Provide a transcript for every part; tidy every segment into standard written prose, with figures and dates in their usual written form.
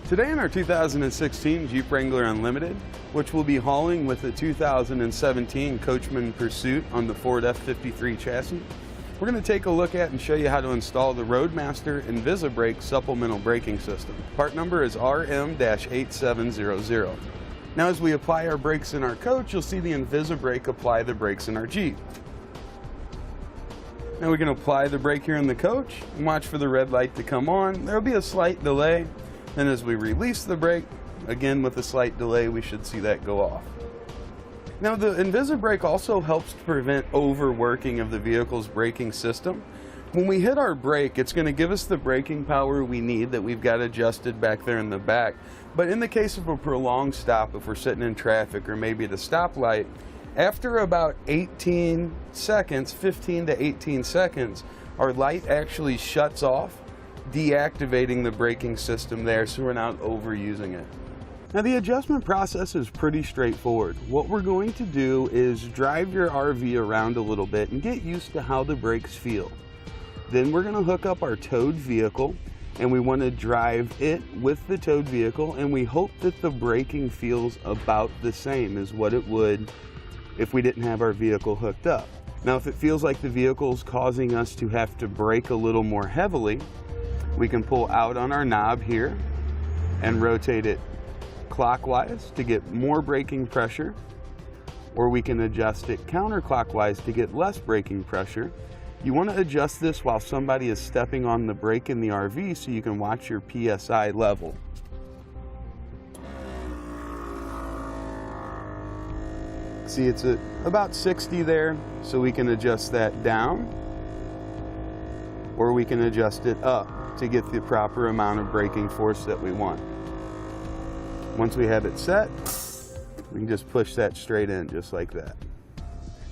Today in our 2016 Jeep Wrangler Unlimited, which will be hauling with the 2017 Coachmen Pursuit on the Ford F53 Chassis, we're going to take a look at and show you how to install the Roadmaster InvisiBrake supplemental braking system. Part number is RM-8700. Now as we apply our brakes in our coach, you'll see the InvisiBrake apply the brakes in our Jeep. Now we can apply the brake here in the coach and watch for the red light to come on. There will be a slight delay. Then as we release the brake, again with a slight delay, we should see that go off. Now the InvisiBrake also helps to prevent overworking of the vehicle's braking system. When we hit our brake, it's going to give us the braking power we need that we've got adjusted back there in the back. But in the case of a prolonged stop, if we're sitting in traffic or maybe at a stoplight, after about 18 seconds, 15 to 18 seconds, our light actually shuts off, deactivating the braking system there so we're not overusing it. Now the adjustment process is pretty straightforward. What we're going to do is drive your RV around a little bit and get used to how the brakes feel. Then we're going to hook up our towed vehicle and we want to drive it with the towed vehicle, and we hope that the braking feels about the same as what it would if we didn't have our vehicle hooked up. Now if it feels like the vehicle's causing us to have to brake a little more heavily, we can pull out on our knob here and rotate it clockwise to get more braking pressure, or we can adjust it counterclockwise to get less braking pressure. You want to adjust this while somebody is stepping on the brake in the RV so you can watch your PSI level. See, it's at about 60 there, so we can adjust that down, or we can adjust it up to get the proper amount of braking force that we want. Once we have it set, we can just push that straight in just like that.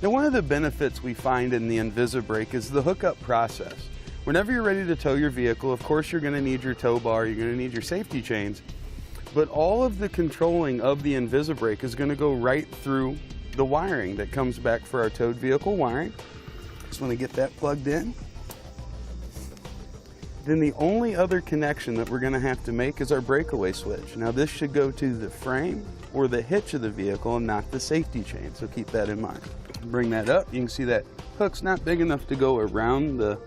Now one of the benefits we find in the InvisiBrake is the hookup process. Whenever you're ready to tow your vehicle, of course you're going to need your tow bar, you're going to need your safety chains, but all of the controlling of the InvisiBrake is going to go right through the wiring that comes back for our towed vehicle wiring. Just want to get that plugged in. Then the only other connection that we're going to have to make is our breakaway switch. Now this should go to the frame or the hitch of the vehicle and not the safety chain, so keep that in mind. Bring that up, you can see that hook's not big enough to go around the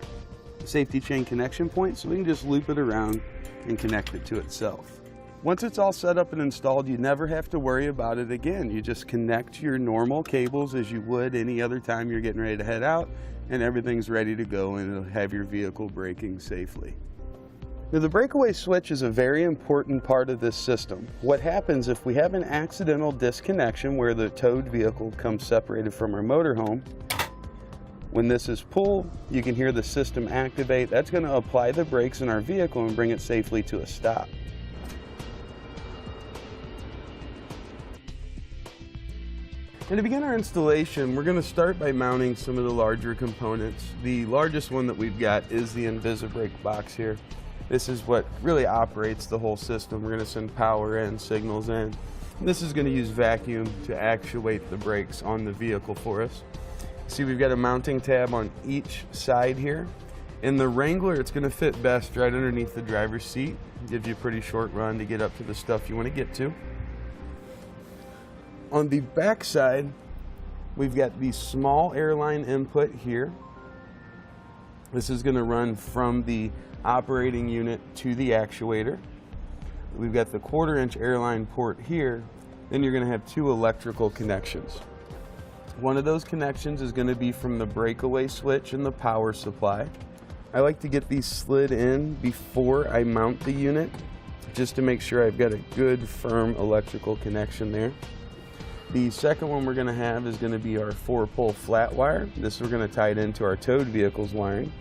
safety chain connection point, so we can just loop it around and connect it to itself. Once it's all set up and installed, you never have to worry about it again. You just connect your normal cables as you would any other time you're getting ready to head out, and everything's ready to go, and it'll have your vehicle braking safely. Now the breakaway switch is a very important part of this system. What happens if we have an accidental disconnection where the towed vehicle comes separated from our motorhome? When this is pulled, you can hear the system activate. That's going to apply the brakes in our vehicle and bring it safely to a stop. And to begin our installation, we're going to start by mounting some of the larger components. The largest one that we've got is the InvisiBrake box here. This is what really operates the whole system. We're going to send power in, signals in. This is going to use vacuum to actuate the brakes on the vehicle for us. See, we've got a mounting tab on each side here. In the Wrangler, it's going to fit best right underneath the driver's seat. Gives you a pretty short run to get up to the stuff you want to get to. On the back side, we've got the small airline input here. This is going to run from the operating unit to the actuator. We've got the 1/4-inch airline port here. Then you're going to have two electrical connections. One of those connections is going to be from the breakaway switch and the power supply. I like to get these slid in before I mount the unit, just to make sure I've got a good firm electrical connection there. The second one we're going to have is going to be our 4-pole flat wire. This we're going to tie it into our towed vehicle's wiring.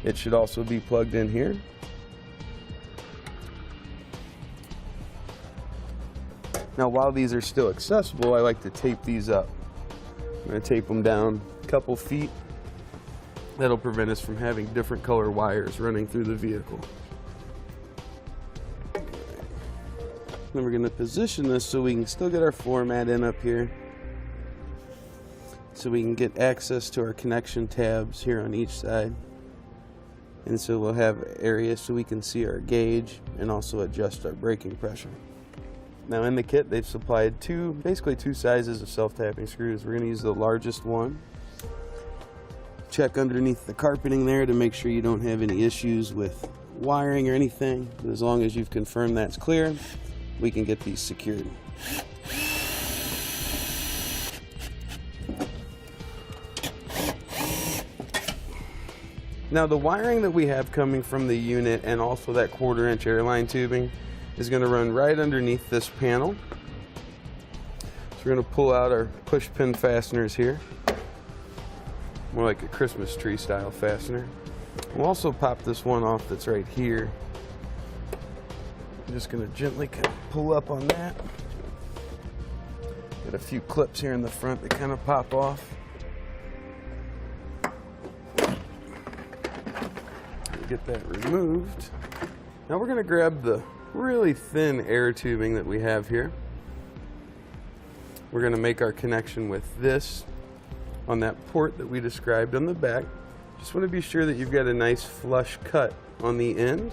It should also be plugged in here. Now while these are still accessible, I like to tape these up. I'm going to tape them down a couple feet. That'll prevent us from having different color wires running through the vehicle. Then we're going to position this so we can still get our floor mat in up here, so we can get access to our connection tabs here on each side. And so we'll have areas so we can see our gauge and also adjust our braking pressure. Now in the kit, they've supplied basically two sizes of self-tapping screws. We're going to use the largest one. Check underneath the carpeting there to make sure you don't have any issues with wiring or anything. But as long as you've confirmed that's clear, we can get these secured. Now the wiring that we have coming from the unit and also that 1/4-inch airline tubing is going to run right underneath this panel. So we're going to pull out our push pin fasteners here, more like a Christmas tree style fastener. We'll also pop this one off that's right here. I'm just going to gently kind of pull up on that. Got a few clips here in the front that kind of pop off. Get that removed. Now we're going to grab the really thin air tubing that we have here. We're going to make our connection with this on that port that we described on the back. Just want to be sure that you've got a nice flush cut on the end.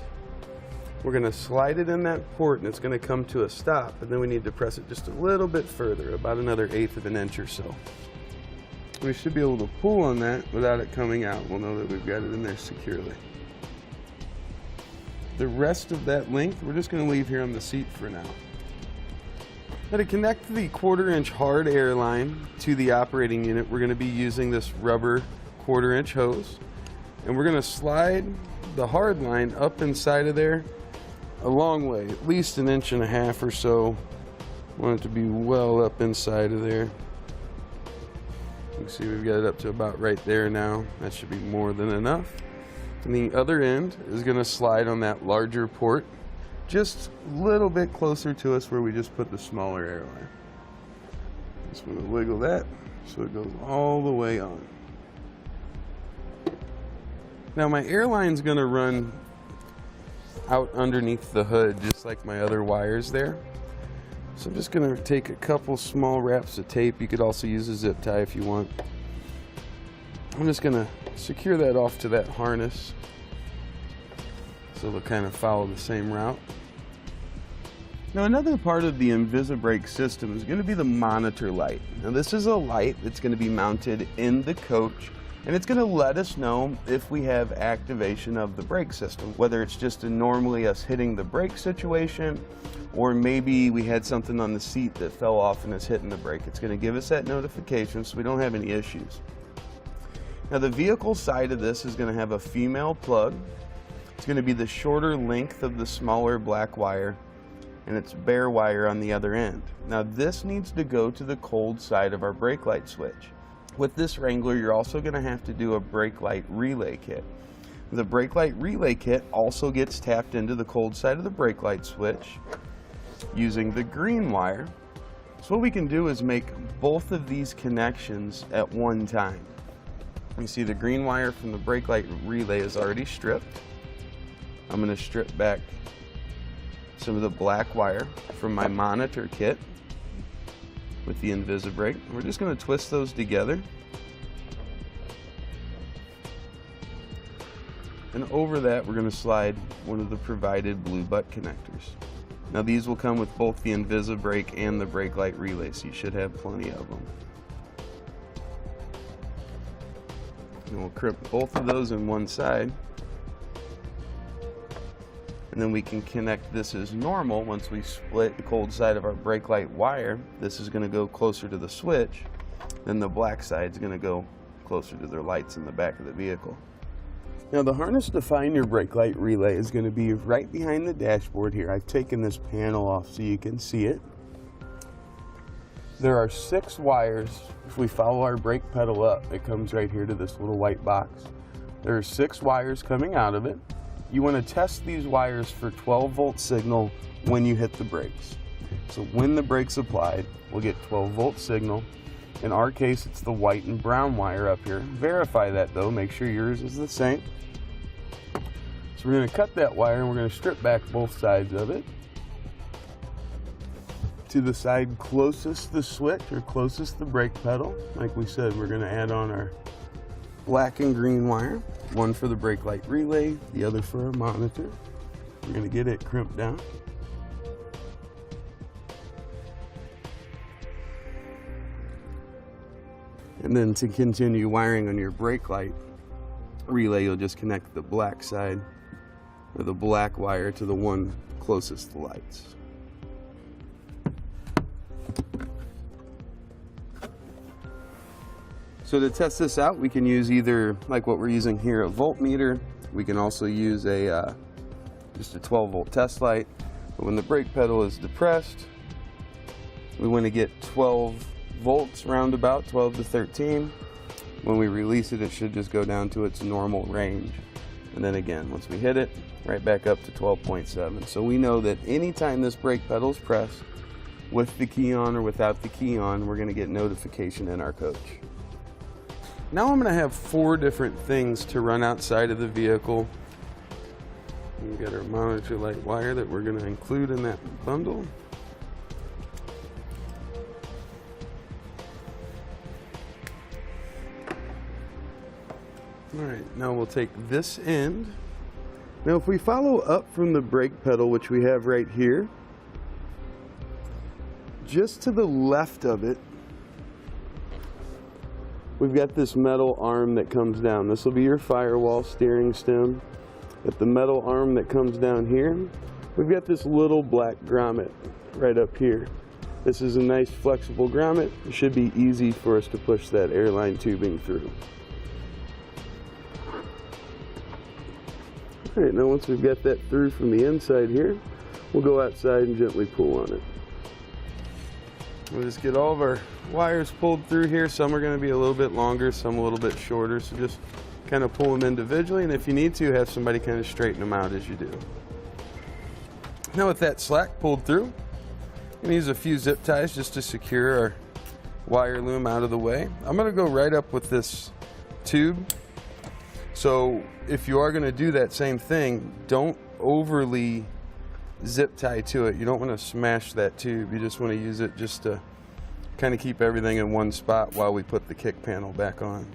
We're going to slide it in that port and it's going to come to a stop, and then we need to press it just a little bit further, about another 1/8 of an inch or so. We should be able to pull on that without it coming out. We'll know that we've got it in there securely. The rest of that length we're just going to leave here on the seat for now. Now to connect the 1/4-inch hard air line to the operating unit, we're going to be using this rubber 1/4-inch hose, and we're going to slide the hard line up inside of there a long way, at least 1.5 inches or so. Want it to be well up inside of there. You can see we've got it up to about right there now. That should be more than enough. And the other end is going to slide on that larger port, just a little bit closer to us where we just put the smaller air line. Just want to wiggle that so it goes all the way on. Now my air line's going to run out underneath the hood just like my other wires there. So I'm just going to take a couple small wraps of tape. You could also use a zip tie if you want. I'm just going to secure that off to that harness so they'll kind of follow the same route. Now another part of the InvisiBrake system is going to be the monitor light. Now this is a light that's going to be mounted in the coach, and it's going to let us know if we have activation of the brake system, whether it's just normally us hitting the brake situation, or maybe we had something on the seat that fell off and is hitting the brake. It's going to give us that notification so we don't have any issues. Now the vehicle side of this is going to have a female plug. It's going to be the shorter length of the smaller black wire, and it's bare wire on the other end. Now this needs to go to the cold side of our brake light switch. With this Wrangler, you're also going to have to do a brake light relay kit. The brake light relay kit also gets tapped into the cold side of the brake light switch using the green wire. So what we can do is make both of these connections at one time. You see the green wire from the brake light relay is already stripped. I'm going to strip back some of the black wire from my monitor kit with the InvisiBrake. We're just going to twist those together. And over that we're going to slide one of the provided blue butt connectors. Now these will come with both the InvisiBrake and the brake light relay, so you should have plenty of them. And we'll crimp both of those in one side. And then we can connect this as normal. Once we split the cold side of our brake light wire, this is going to go closer to the switch. Then the black side is going to go closer to the lights in the back of the vehicle. Now the harness to find your brake light relay is going to be right behind the dashboard here. I've taken this panel off so you can see it. There are 6 wires. If we follow our brake pedal up, it comes right here to this little white box. There are 6 wires coming out of it. You want to test these wires for 12-volt signal when you hit the brakes. So when the brake's applied, we'll get 12-volt signal. In our case, it's the white and brown wire up here. Verify that though, make sure yours is the same. So we're going to cut that wire and we're going to strip back both sides of it. To the side closest the switch or closest the brake pedal, like we said, we're going to add on our black and green wire, one for the brake light relay, the other for our monitor. We're going to get it crimped down. And then to continue wiring on your brake light relay, you'll just connect the black side or the black wire to the one closest to the lights. So to test this out, we can use either, like what we're using here, a voltmeter. We can also use a just a 12-volt test light. But when the brake pedal is depressed, we want to get 12 volts roundabout, 12 to 13. When we release it, it should just go down to its normal range. And then again, once we hit it, right back up to 12.7. So we know that anytime this brake pedal is pressed, with the key on or without the key on, we're going to get notification in our coach. Now I'm going to have 4 different things to run outside of the vehicle. We've got our monitor light wire that we're going to include in that bundle. All right, now we'll take this end. Now if we follow up from the brake pedal, which we have right here, just to the left of it, we've got this metal arm that comes down. This will be your firewall steering stem. At the metal arm that comes down here, we've got this little black grommet right up here. This is a nice flexible grommet. It should be easy for us to push that airline tubing through. All right, now once we've got that through from the inside here, we'll go outside and gently pull on it. We'll just get all of our wires pulled through here. Some are going to be a little bit longer, some a little bit shorter, so just kind of pull them individually, and if you need to, have somebody kind of straighten them out as you do. Now with that slack pulled through, I'm going to use a few zip ties just to secure our wire loom out of the way. I'm going to go right up with this tube. So if you are going to do that same thing, don't overly zip tie to it. You don't want to smash that tube. You just want to use it just to kind of keep everything in one spot while we put the kick panel back on.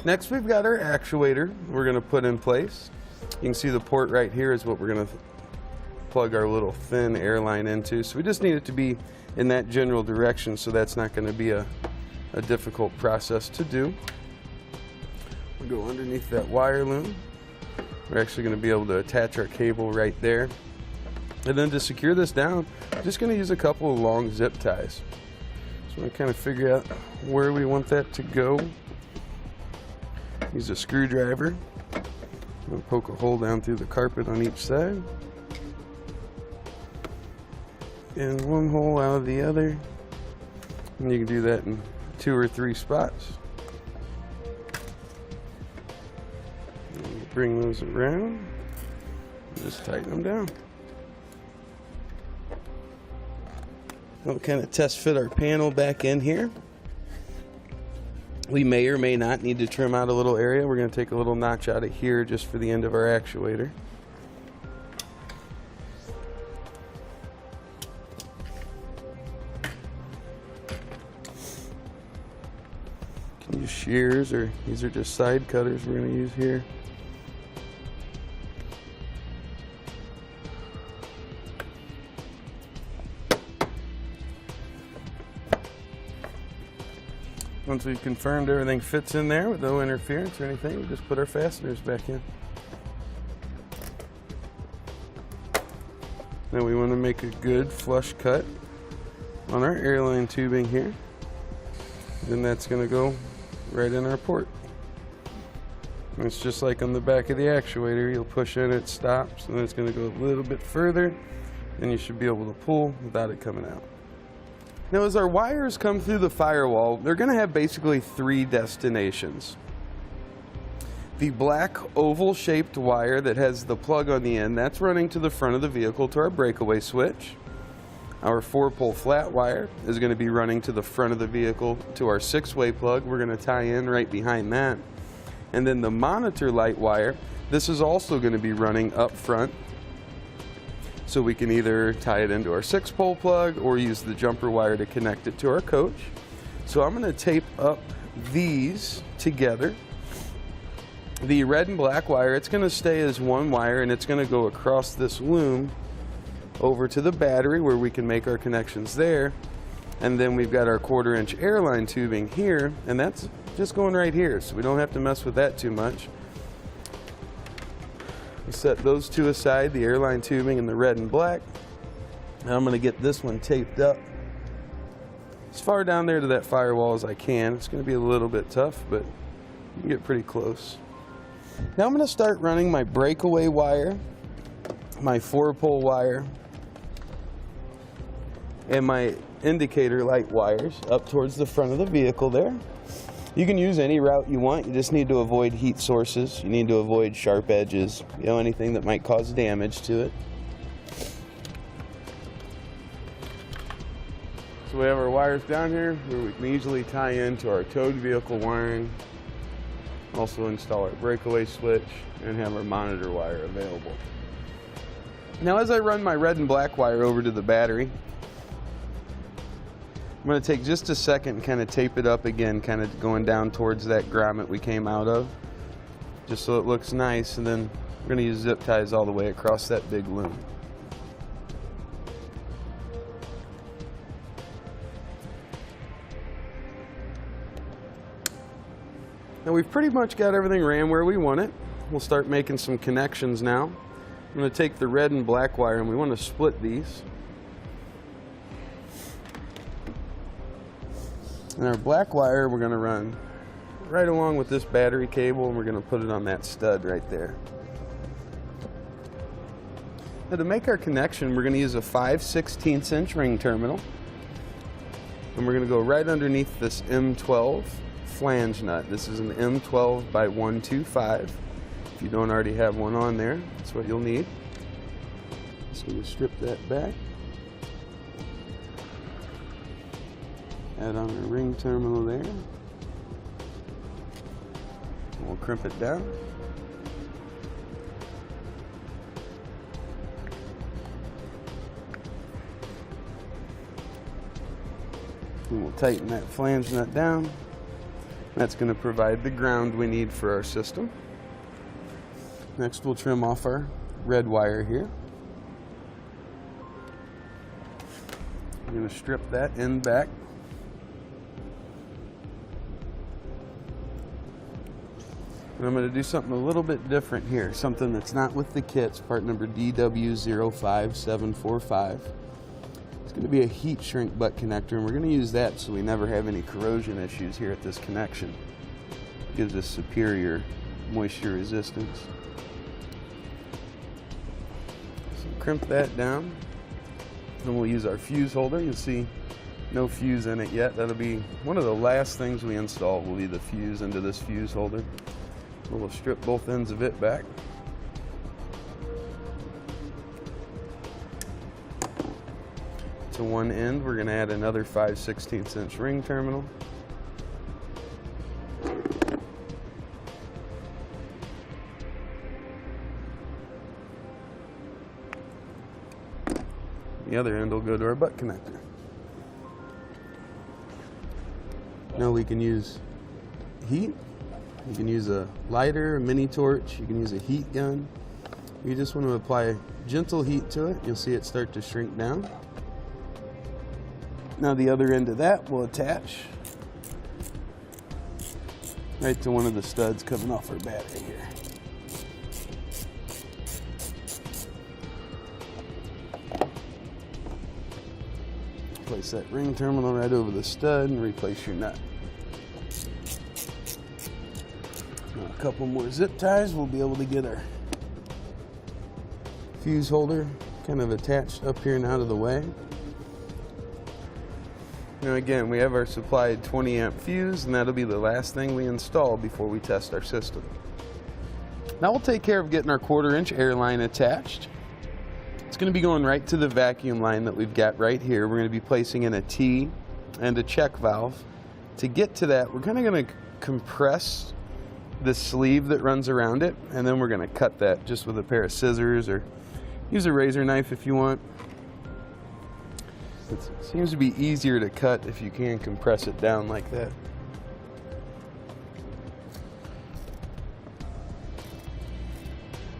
Next, we've got our actuator we're going to put in place. You can see the port right here is what we're going to plug our little thin airline into. So we just need it to be in that general direction, so that's not going to be a difficult process to do. We'll go underneath that wire loom. We're actually going to be able to attach our cable right there. And then to secure this down, I'm just going to use a couple of long zip ties. So we're going to kind of figure out where we want that to go. Use a screwdriver. We'll poke a hole down through the carpet on each side. And one hole out of the other. And you can do that in 2 or 3 spots. Bring those around and just tighten them down. We'll kind of test fit our panel back in here. We may or may not need to trim out a little area. We're going to take a little notch out of here just for the end of our actuator. You can use shears, or these are just side cutters we're going to use here. Once we've confirmed everything fits in there with no interference or anything, we just put our fasteners back in. Now we want to make a good flush cut on our airline tubing here. Then that's going to go right in our port. And it's just like on the back of the actuator. You'll push in, it stops, and then it's going to go a little bit further, and you should be able to pull without it coming out. Now as our wires come through the firewall, they're going to have basically 3 destinations. The black oval shaped wire that has the plug on the end, that's running to the front of the vehicle to our breakaway switch. Our 4-pole flat wire is going to be running to the front of the vehicle to our 6-way plug. We're going to tie in right behind that. And then the monitor light wire, this is also going to be running up front. So we can either tie it into our 6-pole plug or use the jumper wire to connect it to our coach. So I'm going to tape up these together. The red and black wire, it's going to stay as one wire, and it's going to go across this loom over to the battery where we can make our connections there. And then we've got our 1/4 inch airline tubing here, and that's just going right here, so we don't have to mess with that too much. We set those two aside, the airline tubing and the red and black. Now I'm going to get this one taped up as far down there to that firewall as I can. It's going to be a little bit tough, but you can get pretty close. Now I'm going to start running my breakaway wire, my 4-pole wire, and my indicator light wires up towards the front of the vehicle there. You can use any route you want. You just need to avoid heat sources. You need to avoid sharp edges, you know, anything that might cause damage to it. So we have our wires down here where we can easily tie into our towed vehicle wiring, also install our breakaway switch, and have our monitor wire available. Now as I run my red and black wire over to the battery, I'm going to take just a second and kind of tape it up again, kind of going down towards that grommet we came out of, just so it looks nice, and then we're going to use zip ties all the way across that big loom. Now we've pretty much got everything ran where we want it. We'll start making some connections now. I'm going to take the red and black wire, and we want to split these. And our black wire we're going to run right along with this battery cable, and we're going to put it on that stud right there. Now to make our connection, we're going to use a 5/16 inch ring terminal, and we're going to go right underneath this M12 flange nut. This is an M12 by 125. If you don't already have one on there, that's what you'll need. Just going to strip that back. Add on the ring terminal there. And we'll crimp it down. And we'll tighten that flange nut down. That's going to provide the ground we need for our system. Next we'll trim off our red wire here. I'm going to strip that end back. And I'm going to do something a little bit different here, something that's not with the kits, part number DW05745. It's going to be a heat shrink butt connector, and we're going to use that so we never have any corrosion issues here at this connection. It gives us superior moisture resistance. So crimp that down, and we'll use our fuse holder. You'll see no fuse in it yet. That'll be one of the last things we install, will be the fuse into this fuse holder. We'll strip both ends of it back. To one end, we're going to add another 5/16 inch ring terminal. The other end will go to our butt connector. Now we can use heat. You can use a lighter, a mini torch. You can use a heat gun. You just want to apply gentle heat to it. You'll see it start to shrink down. Now the other end of that will attach right to one of the studs coming off our battery here. Place that ring terminal right over the stud and replace your nut. Now a couple more zip ties, we'll be able to get our fuse holder kind of attached up here and out of the way. Now again, we have our supplied 20 amp fuse, and that'll be the last thing we install before we test our system. Now we'll take care of getting our 1/4 inch air line attached. It's going to be going right to the vacuum line that we've got right here. We're going to be placing in a T and a check valve. To get to that, we're kind of going to compress the sleeve that runs around it, and then we're going to cut that just with a pair of scissors, or use a razor knife if you want. It seems to be easier to cut if you can compress it down like that.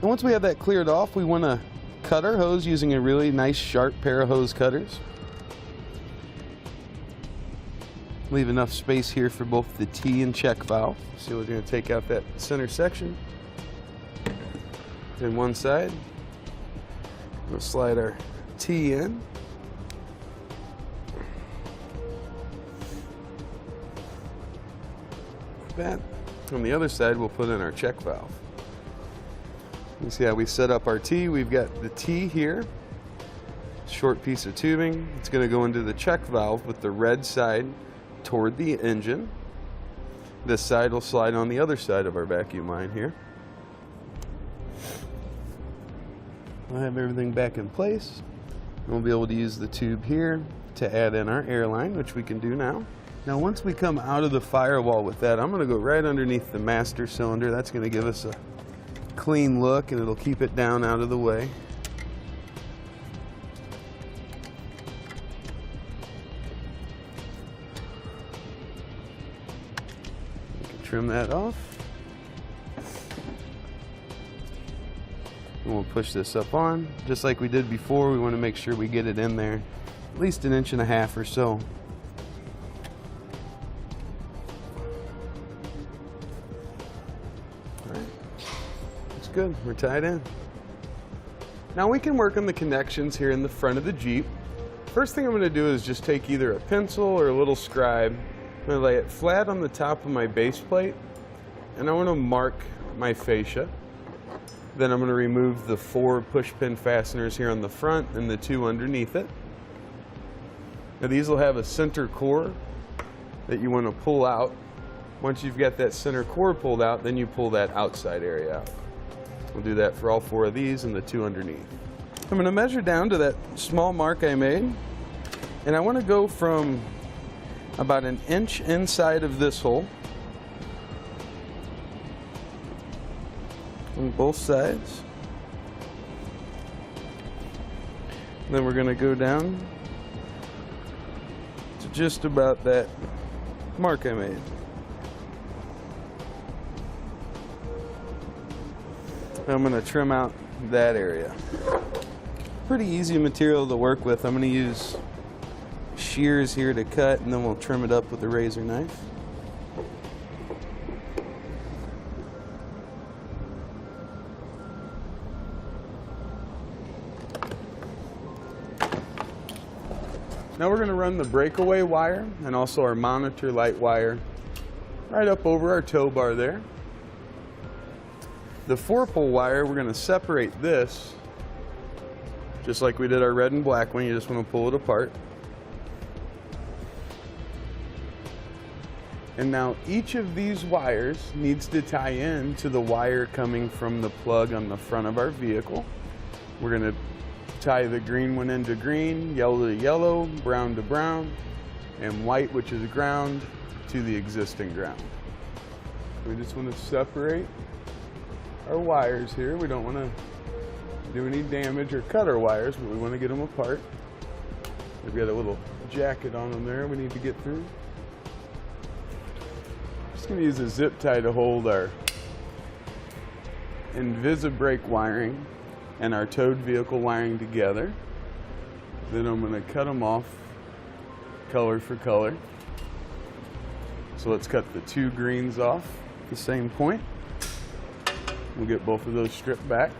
And once we have that cleared off, we want to cut our hose using a really nice sharp pair of hose cutters. Leave enough space here for both the T and check valve. So we're going to take out that center section. Then one side, we'll slide our T in. That. On the other side, we'll put in our check valve. You see how we set up our T. We've got the T here, short piece of tubing. It's going to go into the check valve with the red side toward the engine. This side will slide on the other side of our vacuum line here. We'll have everything back in place. And we'll be able to use the tube here to add in our air line, which we can do now. Now once we come out of the firewall with that, I'm going to go right underneath the master cylinder. That's going to give us a clean look and it'll keep it down out of the way. We can trim that off. And we'll push this up on. Just like we did before, we want to make sure we get it in there at least 1.5 inches or so. Good, we're tied in. Now we can work on the connections here in the front of the Jeep. First thing I'm going to do is just take either a pencil or a little scribe. I'm going to lay it flat on the top of my base plate and I want to mark my fascia. Then I'm going to remove the 4 push pin fasteners here on the front and the 2 underneath it. Now these will have a center core that you want to pull out. Once you've got that center core pulled out, then you pull that outside area out. We'll do that for all 4 of these and the 2 underneath. I'm going to measure down to that small mark I made, and I want to go from about 1 inch inside of this hole on both sides. And then we're going to go down to just about that mark I made. I'm going to trim out that area. Pretty easy material to work with. I'm going to use shears here to cut and then we'll trim it up with a razor knife. Now we're going to run the breakaway wire and also our monitor light wire right up over our tow bar there. The 4-pole wire, we're going to separate this just like we did our red and black one. You just want to pull it apart. And now each of these wires needs to tie in to the wire coming from the plug on the front of our vehicle. We're going to tie the green one into green, yellow to yellow, brown to brown, and white, which is ground, to the existing ground. We just want to separate our wires here. We don't want to do any damage or cut our wires, but we want to get them apart. We've got a little jacket on them there we need to get through. Just going to use a zip tie to hold our InvisiBrake wiring and our towed vehicle wiring together. Then I'm going to cut them off color for color. So let's cut the 2 greens off at the same point. We'll get both of those stripped back.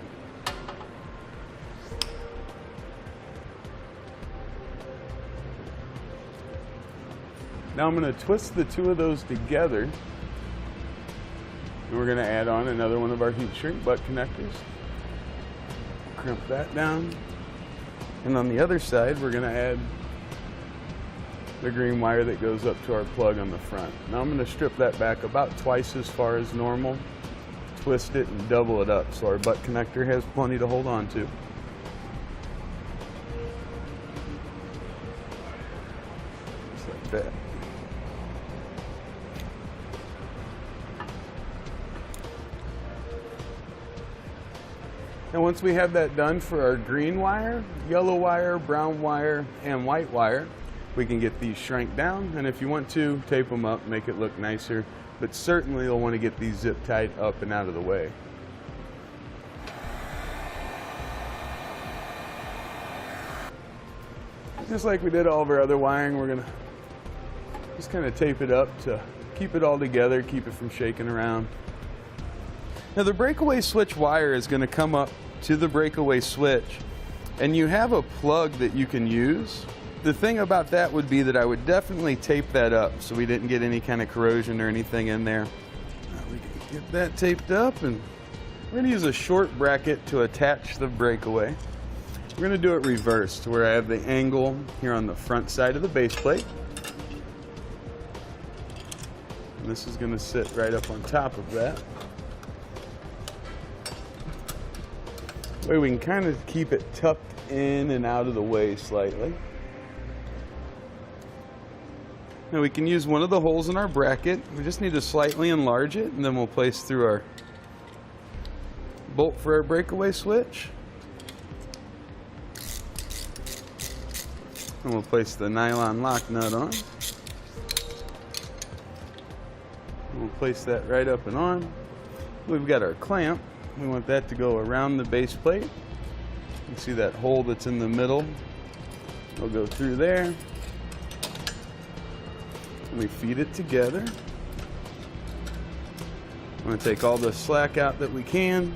Now I'm going to twist the 2 of those together. And we're going to add on another one of our heat shrink butt connectors. Crimp that down. And on the other side, we're going to add the green wire that goes up to our plug on the front. Now I'm going to strip that back about twice as far as normal. Twist it and double it up so our butt connector has plenty to hold on to. Just like that. And once we have that done for our green wire, yellow wire, brown wire, and white wire, we can get these shrank down, and if you want to, tape them up, make it look nicer. But certainly you'll want to get these zip tied up and out of the way. Just like we did all of our other wiring, we're gonna just kind of tape it up to keep it all together, keep it from shaking around. Now the breakaway switch wire is gonna come up to the breakaway switch, and you have a plug that you can use. The thing about that would be that I would definitely tape that up so we didn't get any kind of corrosion or anything in there. Now we can get that taped up, and we're gonna use a short bracket to attach the breakaway. We're gonna do it reversed, where I have the angle here on the front side of the base plate. And this is gonna sit right up on top of that. That way we can kind of keep it tucked in and out of the way slightly. Now we can use one of the holes in our bracket. We just need to slightly enlarge it, and then we'll place through our bolt for our breakaway switch. And we'll place the nylon lock nut on. We'll place that right up and on. We've got our clamp. We want that to go around the base plate. You see that hole that's in the middle? We'll go through there. And we feed it together. I'm going to take all the slack out that we can,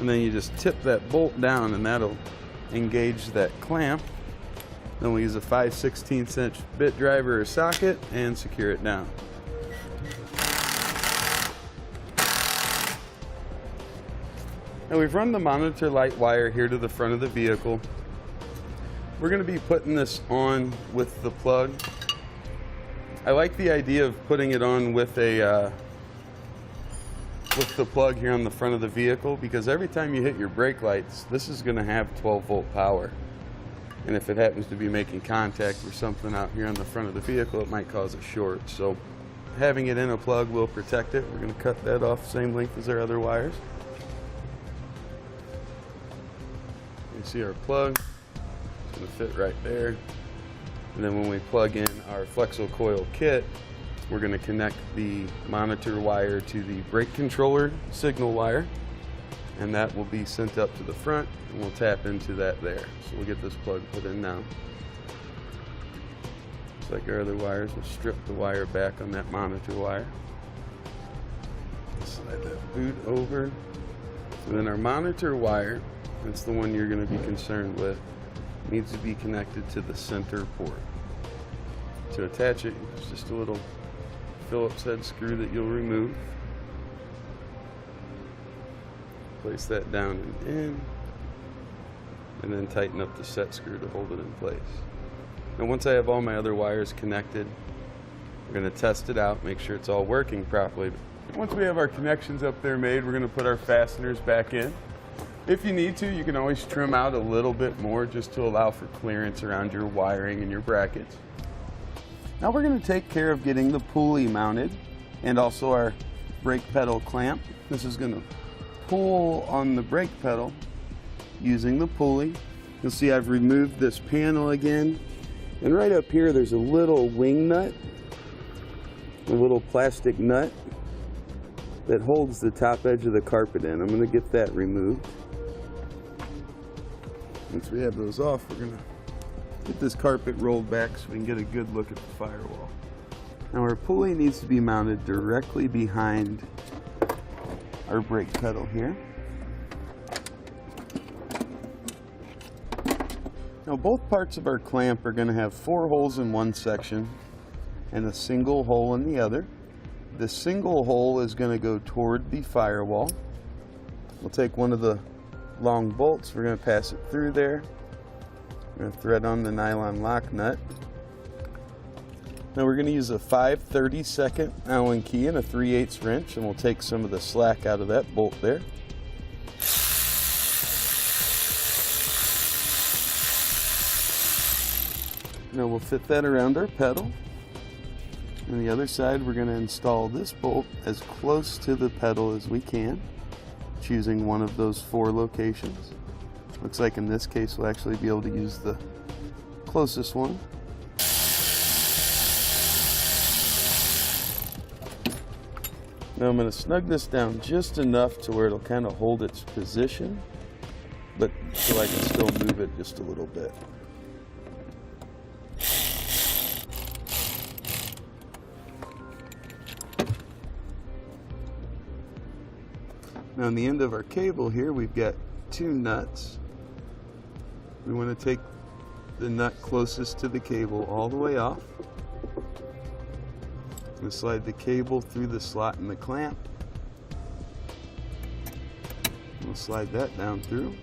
and then you just tip that bolt down, and that'll engage that clamp. Then we'll use a 5/16 inch bit driver or socket and secure it down. Now we've run the monitor light wire here to the front of the vehicle. We're going to be putting this on with the plug. I like the idea of putting it on with the plug here on the front of the vehicle, because every time you hit your brake lights, this is going to have 12-volt power. And if it happens to be making contact with something out here on the front of the vehicle, it might cause a short. So having it in a plug will protect it. We're going to cut that off the same length as our other wires. You see our plug, it's going to fit right there. And then when we plug in our flexo coil kit, we're going to connect the monitor wire to the brake controller signal wire, and that will be sent up to the front, and we'll tap into that there. So we'll get this plug put in now. Just like our other wires, we'll strip the wire back on that monitor wire. Slide that boot over. And then our monitor wire, that's the one you're going to be concerned with, needs to be connected to the center port. To attach it, it's just a little Phillips head screw that you'll remove. Place that down and in, and then tighten up the set screw to hold it in place. Now once I have all my other wires connected, we're going to test it out, make sure it's all working properly. Once we have our connections up there made, we're going to put our fasteners back in. If you need to, you can always trim out a little bit more just to allow for clearance around your wiring and your brackets. Now we're going to take care of getting the pulley mounted and also our brake pedal clamp. This is going to pull on the brake pedal using the pulley. You'll see I've removed this panel again, and right up here there's a little wing nut, a little plastic nut that holds the top edge of the carpet in. I'm going to get that removed. Once we have those off, we're going to get this carpet rolled back so we can get a good look at the firewall. Now our pulley needs to be mounted directly behind our brake pedal here. Now both parts of our clamp are going to have 4 holes in one section and a single hole in the other. The single hole is going to go toward the firewall. We'll take one of the long bolts, we're going to pass it through there. We're going to thread on the nylon lock nut. Now we're going to use a 5/32 Allen key and a 3/8 wrench, and we'll take some of the slack out of that bolt there. Now we'll fit that around our pedal. On the other side, we're going to install this bolt as close to the pedal as we can, choosing one of those 4 locations. Looks like in this case we'll actually be able to use the closest one. Now I'm going to snug this down just enough to where it'll kind of hold its position, but so I can still move it just a little bit. Now on the end of our cable here, we've got 2 nuts. We want to take the nut closest to the cable all the way off. We'll slide the cable through the slot in the clamp. We'll slide that down through,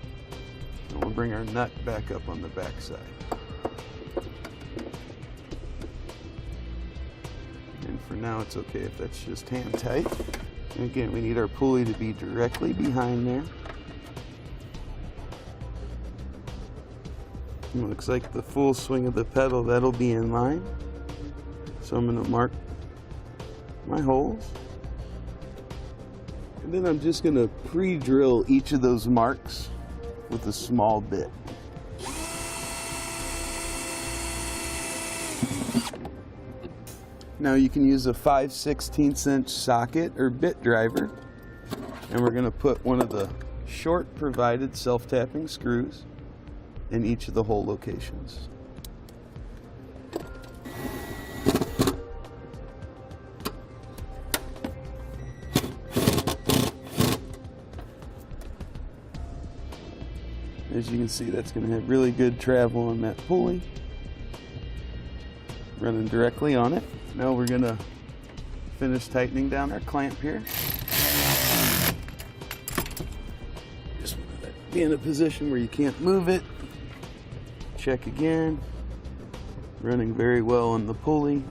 and we'll bring our nut back up on the back side. And for now it's okay if that's just hand tight. And again, we need our pulley to be directly behind there. It looks like the full swing of the pedal, that'll be in line. So I'm going to mark my holes. And then I'm just going to pre-drill each of those marks with a small bit. Now you can use a 5/16 inch socket or bit driver. And we're going to put one of the short provided self-tapping screws in each of the hole locations. As you can see, that's going to have really good travel on that pulley, running directly on it. Now we're going to finish tightening down our clamp here. Just want to be in a position where you can't move it. Check again. Running very well on the pulley.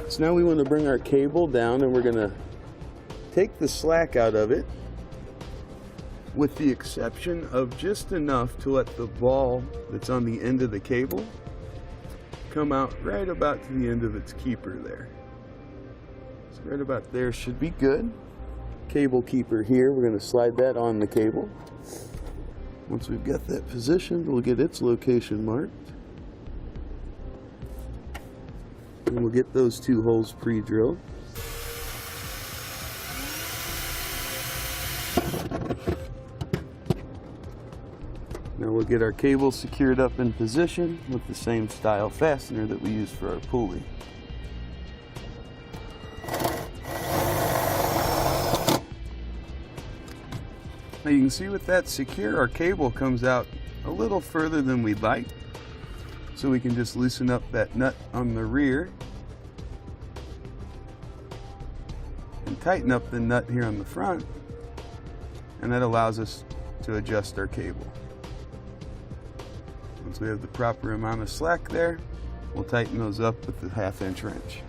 So now we want to bring our cable down, and we're going to take the slack out of it, with the exception of just enough to let the ball that's on the end of the cable come out right about to the end of its keeper there. So right about there should be good. Cable keeper here, we're going to slide that on the cable. Once we've got that positioned, we'll get its location marked. And we'll get those 2 holes pre-drilled. Now we'll get our cable secured up in position with the same style fastener that we use for our pulley. Now you can see with that secure, our cable comes out a little further than we'd like. So we can just loosen up that nut on the rear and tighten up the nut here on the front. And that allows us to adjust our cable. Once we have the proper amount of slack there, we'll tighten those up with the 1/2 inch wrench.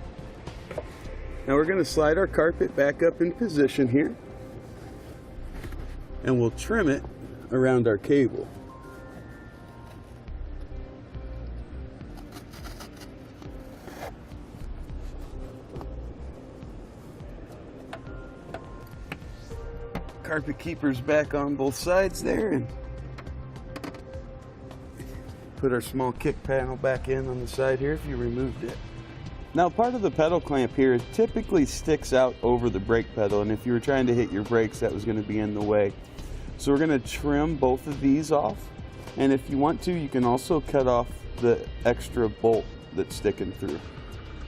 Now we're going to slide our carpet back up in position here, and we'll trim it around our cable. Carpet keepers back on both sides there, and put our small kick panel back in on the side here if you removed it. Now part of the pedal clamp here typically sticks out over the brake pedal, and if you were trying to hit your brakes, that was going to be in the way. So we're going to trim both of these off, and if you want to, you can also cut off the extra bolt that's sticking through.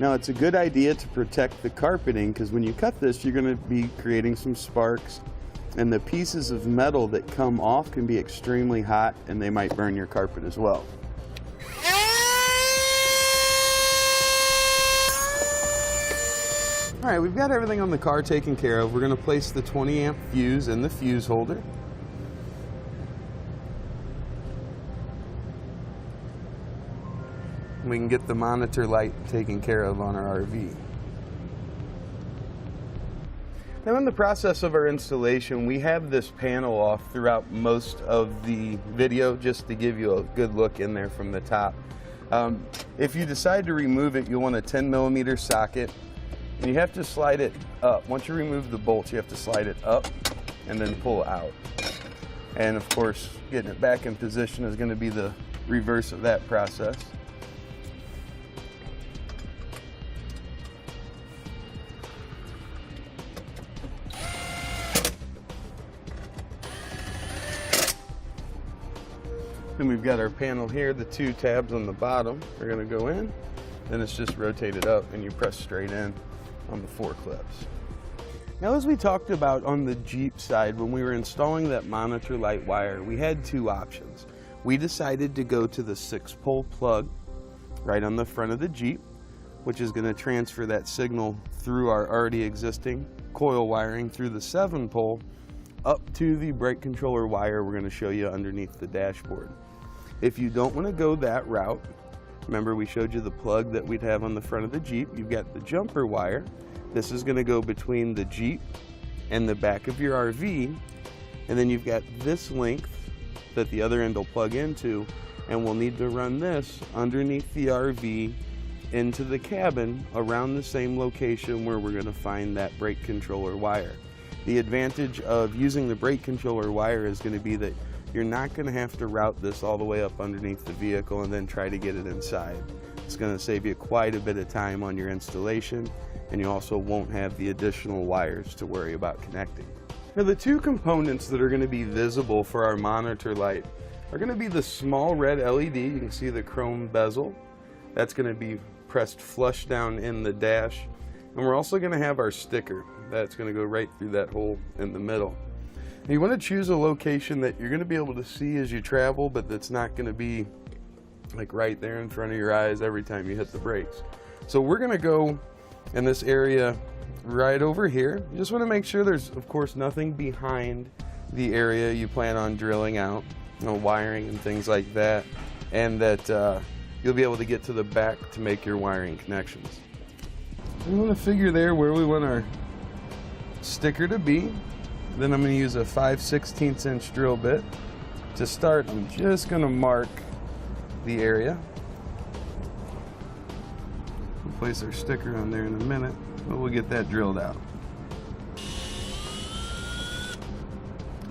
Now it's a good idea to protect the carpeting, because when you cut this, you're going to be creating some sparks, and the pieces of metal that come off can be extremely hot, and they might burn your carpet as well. All right, we've got everything on the car taken care of. We're going to place the 20 amp fuse in the fuse holder. We can get the monitor light taken care of on our RV. Now in the process of our installation, we have this panel off throughout most of the video just to give you a good look in there from the top. If you decide to remove it, you'll want a 10mm socket, and you have to slide it up. Once you remove the bolts, you have to slide it up and then pull out. And of course, getting it back in position is going to be the reverse of that process. And we've got our panel here, the 2 tabs on the bottom are going to go in, then it's just rotated up and you press straight in on the 4 clips. Now, as we talked about on the Jeep side, when we were installing that monitor light wire, we had two options. We decided to go to the 6-pole plug right on the front of the Jeep, which is going to transfer that signal through our already existing coil wiring through the 7-pole up to the brake controller wire we're going to show you underneath the dashboard. If you don't want to go that route, remember we showed you the plug that we'd have on the front of the Jeep. You've got the jumper wire. This is going to go between the Jeep and the back of your RV, and then you've got this length that the other end will plug into, and we'll need to run this underneath the RV into the cabin around the same location where we're going to find that brake controller wire. The advantage of using the brake controller wire is going to be that you're not going to have to route this all the way up underneath the vehicle and then try to get it inside. It's going to save you quite a bit of time on your installation, and you also won't have the additional wires to worry about connecting. Now, the two components that are going to be visible for our monitor light are going to be the small red LED. You can see the chrome bezel. That's going to be pressed flush down in the dash. And we're also going to have our sticker. That's going to go right through that hole in the middle. And you want to choose a location that you're going to be able to see as you travel, but that's not going to be like right there in front of your eyes every time you hit the brakes. So we're going to go in this area right over here. You just want to make sure there's, of course, nothing behind the area you plan on drilling out, you know, wiring and things like that, and that you'll be able to get to the back to make your wiring connections. We want to figure there where we want our sticker to be. Then I'm going to use a 5/16 inch drill bit. To start, I'm just going to mark the area. We'll place our sticker on there in a minute, but we'll get that drilled out.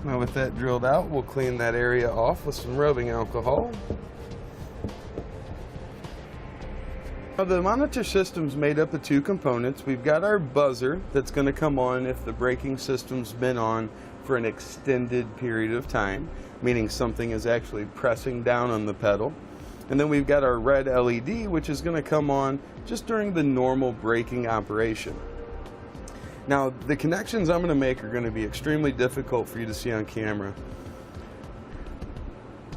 Now with that drilled out, we'll clean that area off with some rubbing alcohol. Now, the monitor system's made up of two components. We've got our buzzer that's going to come on if the braking system's been on for an extended period of time, meaning something is actually pressing down on the pedal. And then we've got our red LED, which is going to come on just during the normal braking operation. Now, the connections I'm going to make are going to be extremely difficult for you to see on camera.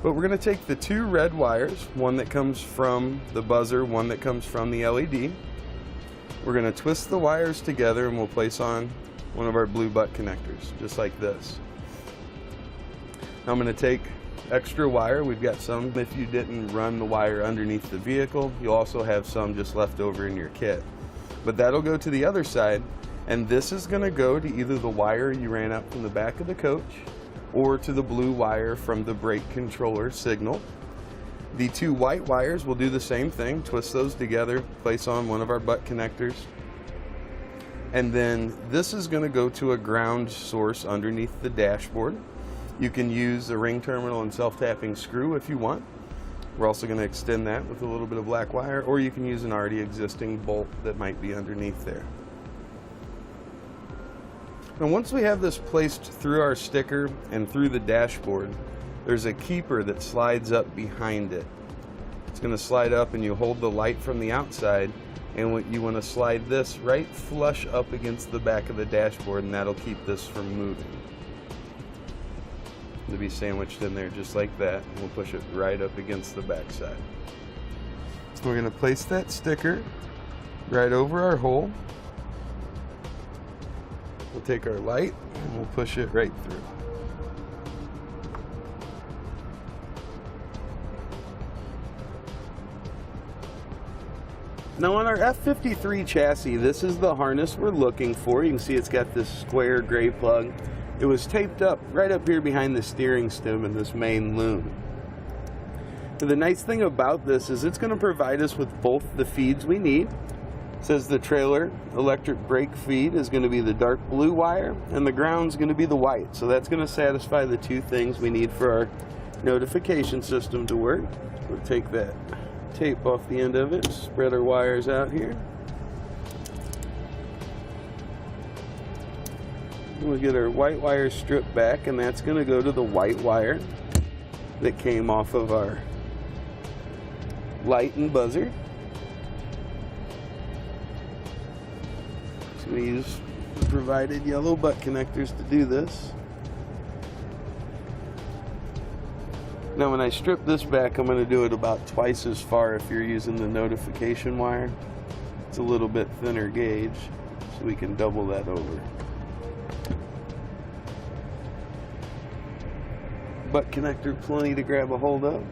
But we're going to take the two red wires, one that comes from the buzzer, one that comes from the LED. We're going to twist the wires together and we'll place on one of our blue butt connectors, just like this. Now I'm going to take extra wire. We've got some if you didn't run the wire underneath the vehicle. You'll also have some just left over in your kit. But that'll go to the other side, and this is going to go to either the wire you ran out from the back of the coach or to the blue wire from the brake controller signal. The two white wires will do the same thing, twist those together, place on one of our butt connectors, and then this is going to go to a ground source underneath the dashboard. You can use a ring terminal and self-tapping screw if you want. We're also going to extend that with a little bit of black wire, or you can use an already existing bolt that might be underneath there. Now, once we have this placed through our sticker and through the dashboard, there's a keeper that slides up behind it. It's going to slide up, and you hold the light from the outside, and you want to slide this right flush up against the back of the dashboard, and that'll keep this from moving. It'll be sandwiched in there just like that, and we'll push it right up against the back side. So we're going to place that sticker right over our hole. We'll take our light and we'll push it right through. Now, on our F53 chassis, this is the harness we're looking for. You can see it's got this square gray plug. It was taped up right up here behind the steering stem in this main loom. So the nice thing about this is it's going to provide us with both the feeds we need. It says the trailer electric brake feed is going to be the dark blue wire, and the ground's going to be the white. So that's going to satisfy the two things we need for our notification system to work. We'll take that tape off the end of it, spread our wires out here. We'll get our white wire stripped back, and that's going to go to the white wire that came off of our light and buzzer. Just going to use We provided yellow butt connectors to do this. Now when I strip this back, I'm going to do it about twice as far if you're using the notification wire. It's a little bit thinner gauge, so we can double that over. Butt connector plenty to grab a hold of.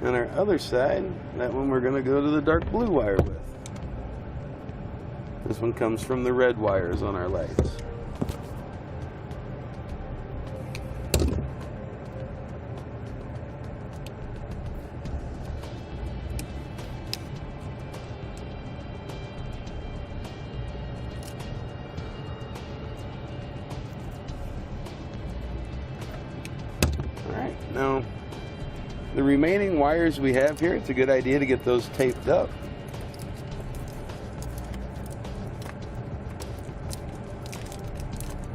And our other side, that one we're going to go to the dark blue wire with. This one comes from the red wires on our lights. Alright, now the remaining wires we have here, it's a good idea to get those taped up.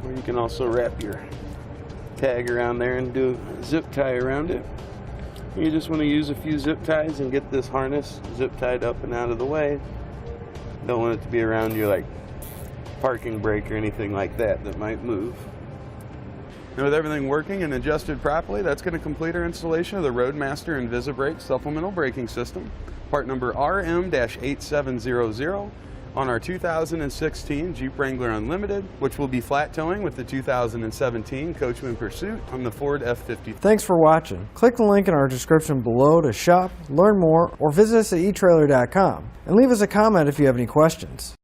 Or you can also wrap your tag around there and do a zip tie around it. You just want to use a few zip ties and get this harness zip tied up and out of the way. Don't want it to be around your like parking brake or anything like that that might move. And with everything working and adjusted properly, that's going to complete our installation of the Roadmaster InvisiBrake supplemental braking system, part number RM-8700, on our 2016 Jeep Wrangler Unlimited, which will be flat towing with the 2017 Coachmen Pursuit on the Ford F53. Thanks for watching. Click the link in our description below to shop, learn more, or visit us at etrailer.com and leave us a comment if you have any questions.